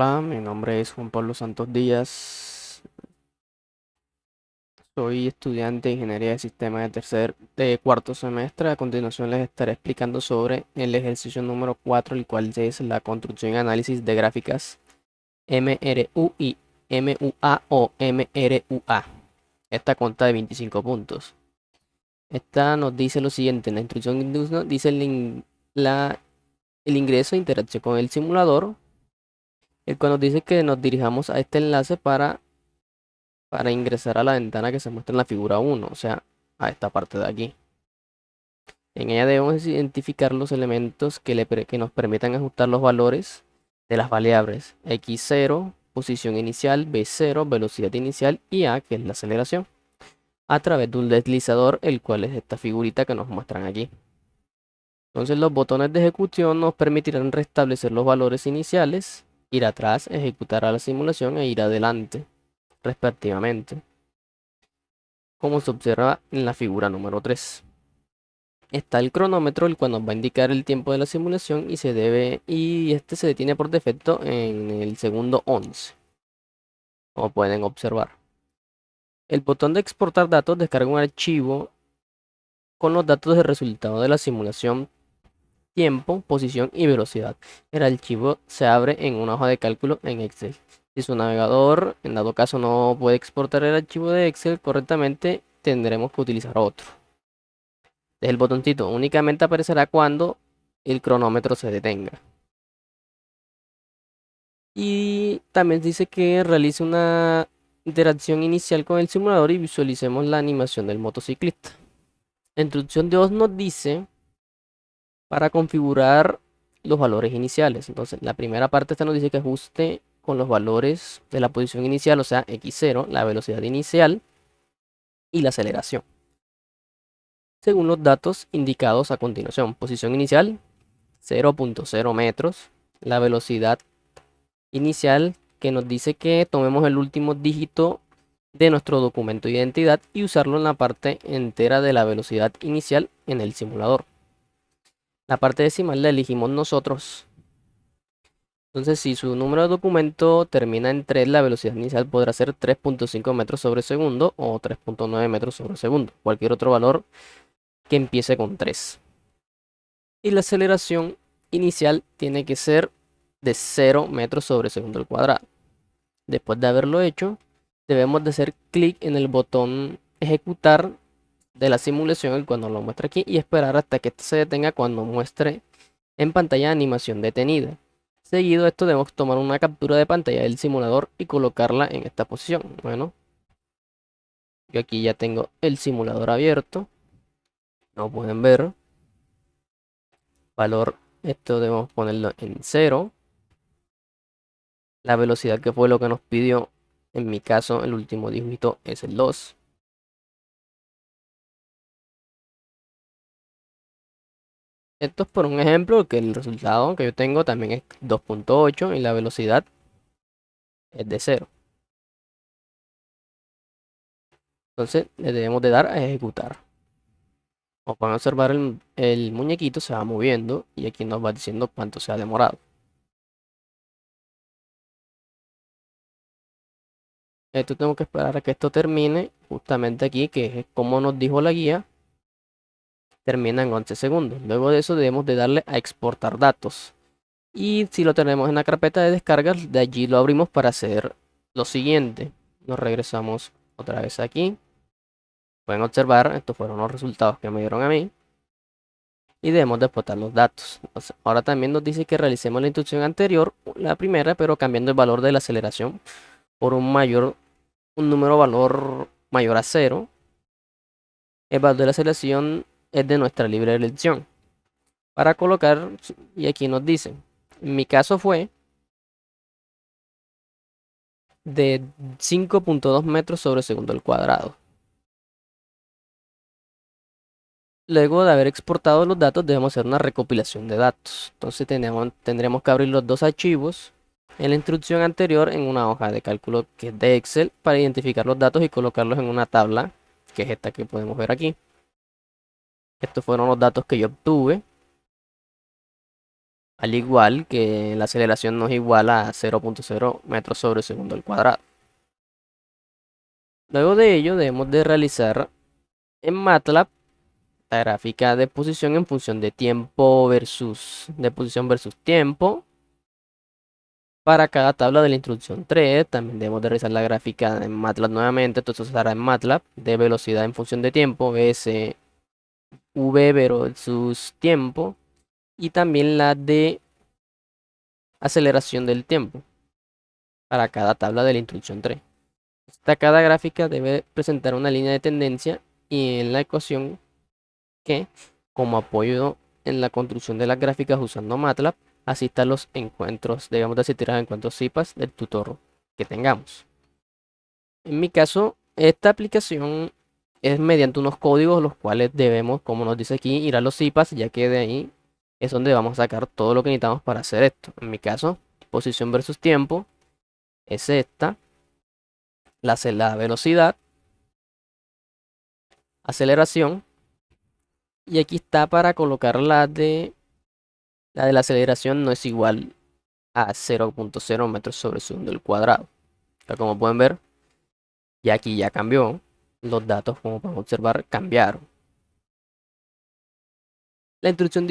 Hola, mi nombre es Juan Pablo Santos Díaz. Soy estudiante de Ingeniería de Sistemas de cuarto semestre. A continuación les estaré explicando sobre el ejercicio número 4, el cual es la construcción y análisis de gráficas MRU y MUA o MRUA. Esta consta de 25 puntos. Esta nos dice lo siguiente: en la instrucción dice el ingreso de interacción con el simulador, el cual nos dice que nos dirijamos a este enlace para ingresar a la ventana que se muestra en la figura 1, o sea, a esta parte de aquí. En ella debemos identificar los elementos que nos permitan ajustar los valores de las variables x0, posición inicial, b0, velocidad inicial y a, que es la aceleración, a través de un deslizador, el cual es esta figurita que nos muestran aquí. Entonces los botones de ejecución nos permitirán restablecer los valores iniciales, ir atrás, ejecutar a la simulación e ir adelante, respectivamente, como se observa en la figura número 3. Está el cronómetro, el cual nos va a indicar el tiempo de la simulación y este se detiene por defecto en el segundo 11, como pueden observar. El botón de exportar datos descarga un archivo con los datos de resultado de la simulación, tiempo, posición y velocidad. El archivo se abre en una hoja de cálculo en Excel. Si su navegador, en dado caso, no puede exportar el archivo de Excel correctamente, tendremos que utilizar otro. El botoncito únicamente aparecerá cuando el cronómetro se detenga. Y también dice que realice una interacción inicial con el simulador y visualicemos la animación del motociclista. La instrucción de 2 nos dice para configurar los valores iniciales. Entonces, la primera parte esta nos dice que ajuste con los valores de la posición inicial, o sea, x0, la velocidad inicial y la aceleración, según los datos indicados a continuación. Posición inicial 0.0 metros, la velocidad inicial que nos dice que tomemos el último dígito de nuestro documento de identidad y usarlo en la parte entera de la velocidad inicial en el simulador. La parte decimal la elegimos nosotros. Entonces, si su número de documento termina en 3, la velocidad inicial podrá ser 3.5 metros sobre segundo o 3.9 metros sobre segundo, cualquier otro valor que empiece con 3. Y la aceleración inicial tiene que ser de 0 metros sobre segundo al cuadrado. Después de haberlo hecho, debemos de hacer clic en el botón ejecutar de la simulación, el cual nos lo muestra aquí, y esperar hasta que este se detenga cuando muestre en pantalla animación detenida. Seguido de esto debemos tomar una captura de pantalla del simulador y colocarla en esta posición. Bueno, yo aquí ya tengo el simulador abierto. Como pueden ver, valor, esto debemos ponerlo en 0. La velocidad, que fue lo que nos pidió, en mi caso el último dígito es el 2. Esto es por un ejemplo, que el resultado que yo tengo también es 2.8 y la velocidad es de 0. Entonces le debemos de dar a ejecutar. Como pueden observar, el muñequito se va moviendo y aquí nos va diciendo cuánto se ha demorado. Esto tengo que esperar a que esto termine justamente aquí, que es como nos dijo la guía, termina en 11 segundos. Luego de eso debemos de darle a exportar datos. Y si lo tenemos en la carpeta de descargas, de allí lo abrimos para hacer lo siguiente. Nos regresamos otra vez aquí. Pueden observar, estos fueron los resultados que me dieron a mí. Y debemos de exportar los datos. Entonces, ahora también nos dice que realicemos la instrucción anterior, la primera, pero cambiando el valor de la aceleración por un número valor mayor a 0. El valor de la aceleración es de nuestra libre elección. Para colocar, y aquí nos dice, en mi caso fue de 5.2 metros sobre segundo al cuadrado. Luego de haber exportado los datos, debemos hacer una recopilación de datos. Entonces tendremos que abrir los dos archivos en la instrucción anterior en una hoja de cálculo que es de Excel para identificar los datos y colocarlos en una tabla, que es esta que podemos ver aquí. Estos fueron los datos que yo obtuve. al igual que la aceleración no es igual a 0.0 metros sobre segundo al cuadrado. Luego de ello debemos de realizar en MATLAB la gráfica de posición en función de tiempo de posición versus tiempo. Para cada tabla de la instrucción 3, también debemos de realizar la gráfica en MATLAB nuevamente. Entonces se hará en MATLAB de velocidad en función de tiempo, v versus tiempo, y también la de aceleración del tiempo para cada tabla de la instrucción 3. Cada gráfica debe presentar una línea de tendencia y en la ecuación que, como apoyo en la construcción de las gráficas usando MATLAB, asista a los encuentros, debemos de asistir a los encuentros CIPAS del tutor que tengamos. En mi caso, esta aplicación es mediante unos códigos los cuales debemos, como nos dice aquí, ir a los CIPAS, ya que de ahí es donde vamos a sacar todo lo que necesitamos para hacer esto. En mi caso, posición versus tiempo es esta, la velocidad, aceleración, y aquí está para colocar la de la aceleración no es igual a 0.0 metros sobre segundo al cuadrado. Ya como pueden ver, y aquí ya cambió. Los datos, como podemos observar, cambiaron. La instrucción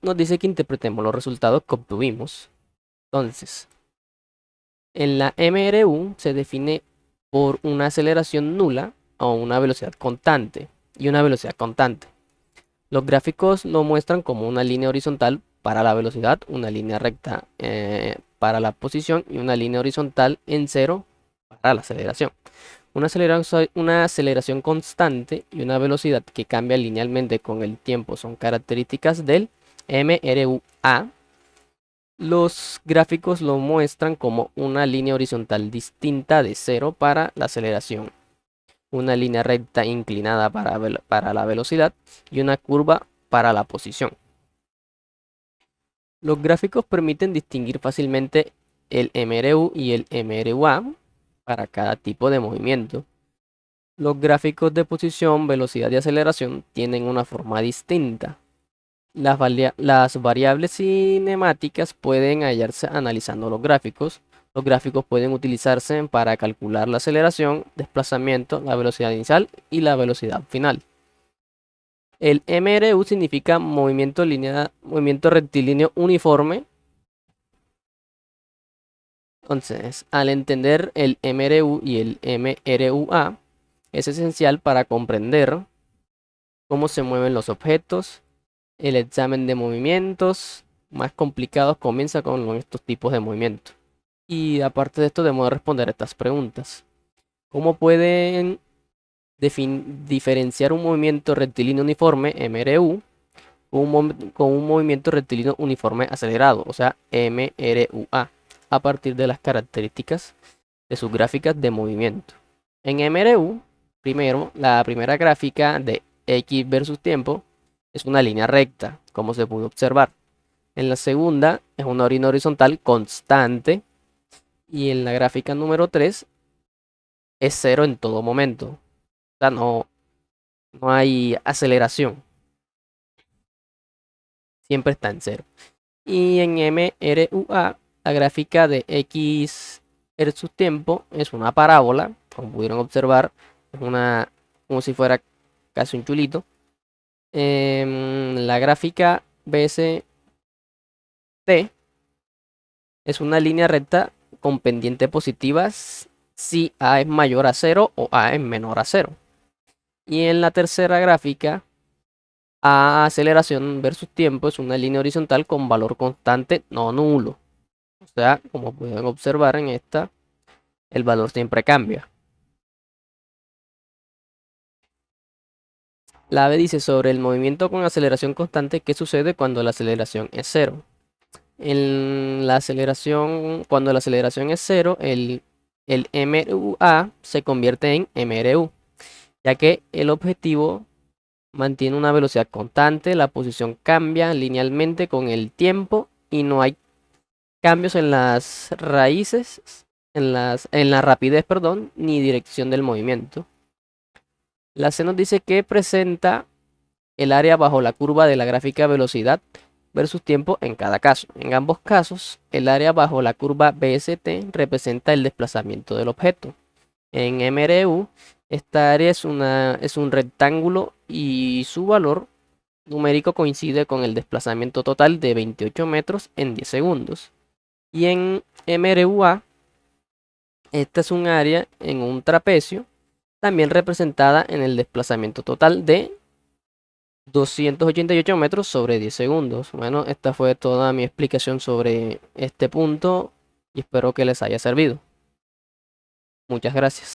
nos dice que interpretemos los resultados que obtuvimos. Entonces, en la MRU se define por una aceleración nula o una velocidad constante y una velocidad constante. Los gráficos lo muestran como una línea horizontal para la velocidad, una línea recta para la posición y una línea horizontal en cero para la aceleración. Una aceleración constante y una velocidad que cambia linealmente con el tiempo son características del MRUA. Los gráficos lo muestran como una línea horizontal distinta de cero para la aceleración, una línea recta inclinada para la velocidad y una curva para la posición. Los gráficos permiten distinguir fácilmente el MRU y el MRUA para cada tipo de movimiento. Los gráficos de posición, velocidad y aceleración tienen una forma distinta. Las variables cinemáticas pueden hallarse analizando los gráficos. Los gráficos pueden utilizarse para calcular la aceleración, desplazamiento, la velocidad inicial y la velocidad final. El MRU significa movimiento rectilíneo uniforme. Entonces, al entender el MRU y el MRUA, es esencial para comprender cómo se mueven los objetos. El examen de movimientos más complicados comienza con estos tipos de movimientos. Y aparte de esto, debemos responder estas preguntas. ¿Cómo pueden diferenciar un movimiento rectilíneo uniforme, MRU, con un movimiento rectilíneo uniforme acelerado, o sea, MRUA, a partir de las características de sus gráficas de movimiento? En MRU, primero, la primera gráfica de X versus tiempo es una línea recta, como se pudo observar. En la segunda es una línea horizontal constante. Y en la gráfica número 3 es cero en todo momento. O sea, no hay aceleración. Siempre está en cero. Y en MRUA, la gráfica de X versus tiempo es una parábola, como pudieron observar. Es como si fuera casi un chulito. La gráfica BST es una línea recta con pendiente positivas si A es mayor a 0 o A es menor a 0. Y en la tercera gráfica, A aceleración versus tiempo es una línea horizontal con valor constante no nulo. O sea, como pueden observar en esta, el valor siempre cambia. La B dice sobre el movimiento con aceleración constante, ¿qué sucede cuando la aceleración es 0? Cuando la aceleración es 0, el MRUA se convierte en MRU, ya que el objetivo mantiene una velocidad constante, la posición cambia linealmente con el tiempo y no hay cambios en las raíces, en la rapidez, perdón, ni dirección del movimiento. La C nos dice que presenta el área bajo la curva de la gráfica velocidad versus tiempo en cada caso. En ambos casos, el área bajo la curva BST representa el desplazamiento del objeto. En MRU, esta área es un rectángulo y su valor numérico coincide con el desplazamiento total de 28 metros en 10 segundos. Y en MRUA, esta es un área en un trapecio, también representada en el desplazamiento total de 288 metros sobre 10 segundos. Bueno, esta fue toda mi explicación sobre este punto y espero que les haya servido. Muchas gracias.